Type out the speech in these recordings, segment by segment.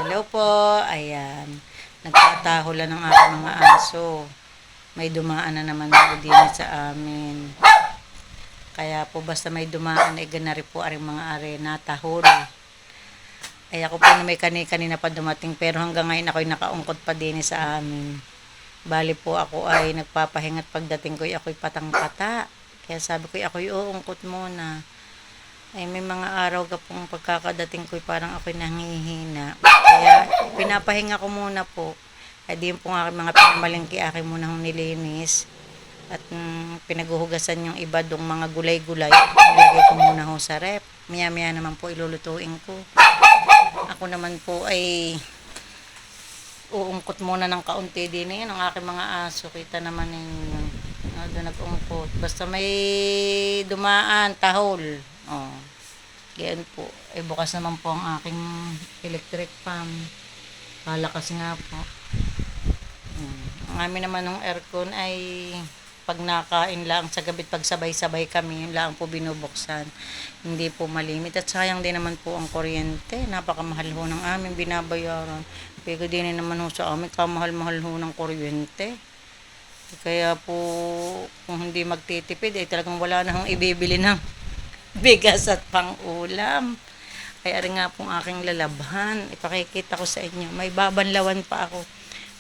Hello po, ayan. Nagtatahulan ng aking mga aso. May dumaan na naman po din sa amin. Kaya po basta may dumaan ay ganari po aring mga arena, tahol. Ay ako po na may kanina pa dumating pero hanggang ngayon ako'y nakaungkot pa din sa amin. Bali po ako ay nagpapahingat pagdating ko ako'y patang-pata. Kaya sabi ko ako'y uungkot muna. Ay may mga araw ka pong pagkakadating ko parang ako'y nangihina. Kaya pinapahinga ko muna po. Ay di po nga mga pinamalingki akin muna nilinis. At pinaguhugasan yung iba dong mga gulay-gulay. Nilagay ko muna ho sa rep. Maya-maya naman po ilulutuin ko. Ako naman po ay uungkot muna ng kaunti din yan ang aking mga aso. Kita naman ninyo. Doon nag-ungkot. Basta may dumaan, tahol. Oh. Ganyan po. Eh bukas naman po ang aking electric fan. Palakas nga po. Ang amin naman ng aircon ay pag nakain lang sa gabi pag sabay-sabay kami, yun lang po binubuksan. Hindi po malimit. At sayang din naman po ang kuryente. Napakamahal ho ng aming binabayaran. Pero din naman ho sa amin, kamahal-mahal ho ng kuryente. Kaya po, kung hindi magtitipid, ay talagang wala na hong ibibili ng bigas at pang-ulam. Kaya rin nga pong aking lalabhan. Ipakikita ko sa inyo. May babanlawan pa ako.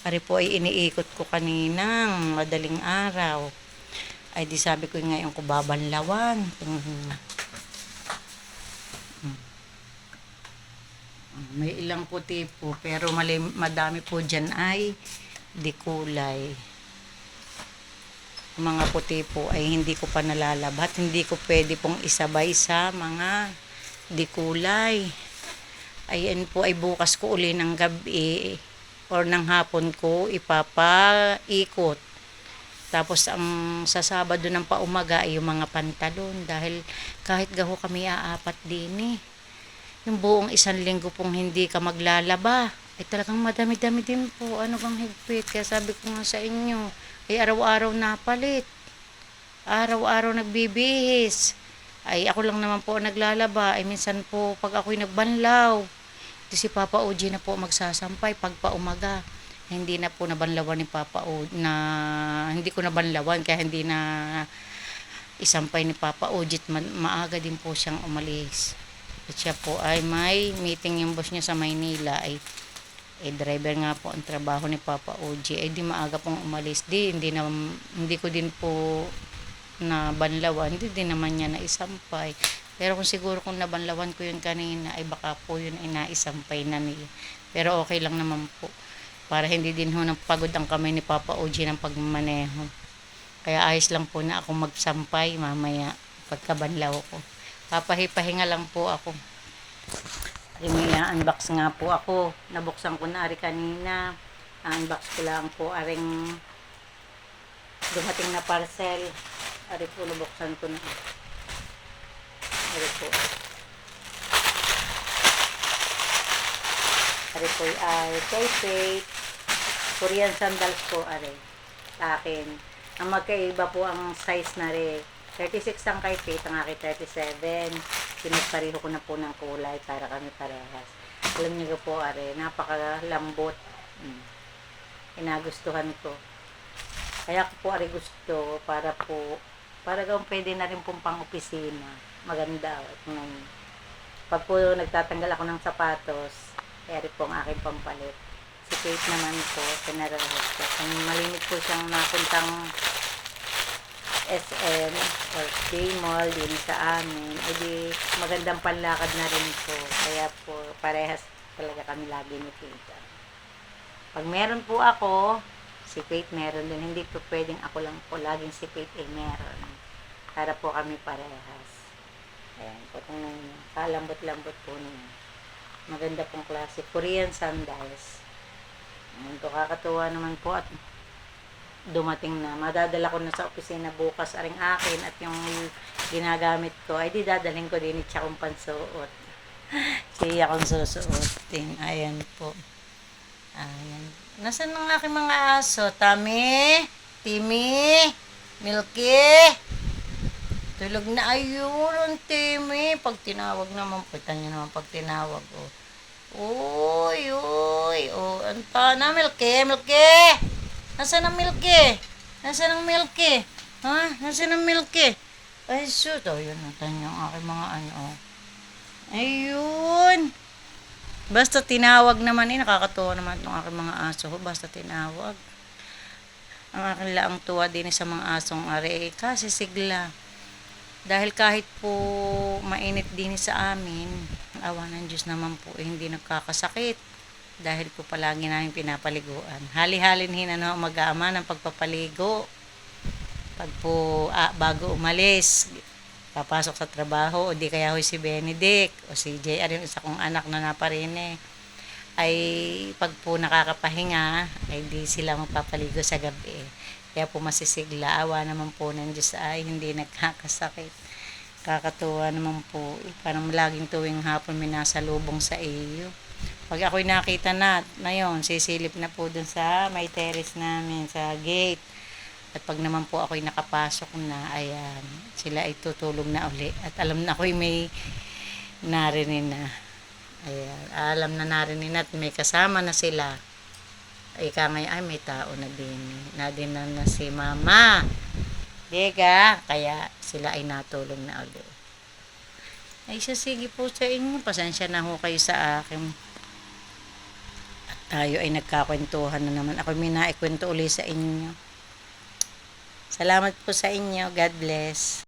Ari po ay iniikot ko kaninang madaling araw. Ay di sabi ko ngayon ko babanlawan. May ilang puti po pero madami po dyan ay di kulay. Mga puti po ay hindi ko pa nalalabhat. Hindi ko pwede pong isabay sa mga di kulay. Ayan po ay bukas ko uli ng gabi or ng hapon ko ipapaikot. Tapos ang sa Sabado ng paumaga ay yung mga pantalon dahil kahit gaho kami aapat din eh. Yung buong isang linggo pong hindi ka maglalaba ay talagang madami-dami din po. Ano bang higpit? Kaya sabi ko nga sa inyo ay araw-araw napalit. Araw-araw nagbibihis. Ay ako lang naman po naglalaba. Ay minsan po pag ako'y nagbanlaw si Papa Oji na po magsasampay pag paumaga. Hindi na po nabanlawan ni Papa Oji na hindi ko nabanlawan kaya hindi na isampay ni Papa Oji at maaga din po siyang umalis. At siya po ay may meeting yung boss niya sa Maynila ay driver nga po ang trabaho ni Papa Oji ay di maaga pong umalis hindi ko din po na banlawan hindi din naman niya na isampay. Pero kung nabanlawan ko yun kanina, ay baka po yun ay naisampay na niya. Pero okay lang naman po. Para hindi din ho pagod ang kamay ni Papa Oji ng pagmamaneho. Kaya ayos lang po na ako magsampay mamaya pagkabanlaw ko. Papahipahinga lang po ako. May unbox nga po ako. Nabuksan ko na ari kanina. Unbox ko lang po aring dumating na parcel. Ari po nabuksan ko na. Ari po. Ari po ay kay Faith. Korean sandals po ari. Sa akin. Ang magkaiba po ang size na rin. 36 ang kay Faith, ang akin 37. Pinagpareho ko na po ng kulay para kami parehas. Alam niyo po ari, napakalambot. Inagustuhan ko. Kaya ko po ari gusto para gawin pwede na rin pong pang-opisina. Maganda. Pag po nagtatanggal ako ng sapatos, kaya rin po ang aking pampalit. Si Kate naman po, pinarahas ko. Kung malimit po siyang napuntang SM or K-Mall din sa amin, ay di magandang panlakad na rin po. Kaya po, parehas talaga kami lagi ni Kate. Pag meron po ako, si Kate meron din. Hindi po pwedeng ako lang po, laging si Kate ay meron. Para po kami parehas. Ayan po, kalambot-lambot po niya. Maganda pong klase. Korean sandals. Ayan po, kakatuwa naman po at dumating na. Madadala ko na sa opisina bukas aring akin at yung ginagamit ko ay di dadalhin ko din siya kung pansuot. Siya akong susuotin. Ayan po. Ayan. Nasaan ang aking mga aso? Tami? Timmy? Milky? Tulog na ayun ang Timmy. Pag tinawag naman, putan nyo naman pag tinawag. Oh. Uy, Kanta na, Milky! Milky! Nasaan ang Milky? Nasaan ang Milky? Ha? Nasaan ang Milky? Ay, shoot. Oh, yun. Natan yung aking mga ano. Oh. Ayun. Basta tinawag naman nakakatuwa naman itong aking mga aso. Basta tinawag. Ang aking laang tuwa din sa mga asong are. Kasi sigla. Dahil kahit po mainit din sa amin, awa ng Diyos naman po, hindi nagkakasakit. Dahil po palagi namin pinapaliguan. Hali-halin hinano ang mag-aama ng pagpapaligo. Pag po bago umalis, papasok sa trabaho, o di kaya hoy si Benedict, o si JR, yung isa kong anak na naparine, ay pag po nakakapahinga, ay di sila magpapaligo sa gabi. Kaya po masisigla, awa naman po ng Diyos ay hindi nagkakasakit. Kakatuwa naman po, parang laging tuwing hapon may nasa lubong sa iyo. Pag ako'y nakita na yun, sisilip na po dun sa may terrace namin, sa gate. At pag naman po ako'y nakapasok na, ayan, sila ay tutulog na uli. At alam na ako'y may narinig na. Ayan, alam na narinig na at may kasama na sila. Ika ngayon, ay may tao na din. Nadinan na si Mama. Diga, kaya sila ay natulog na uli. Ay, sige po sa inyo. Pasensya na ho kayo sa akin. At tayo ay nagkakwentuhan na naman. Ako may naikwento uli sa inyo. Salamat po sa inyo. God bless.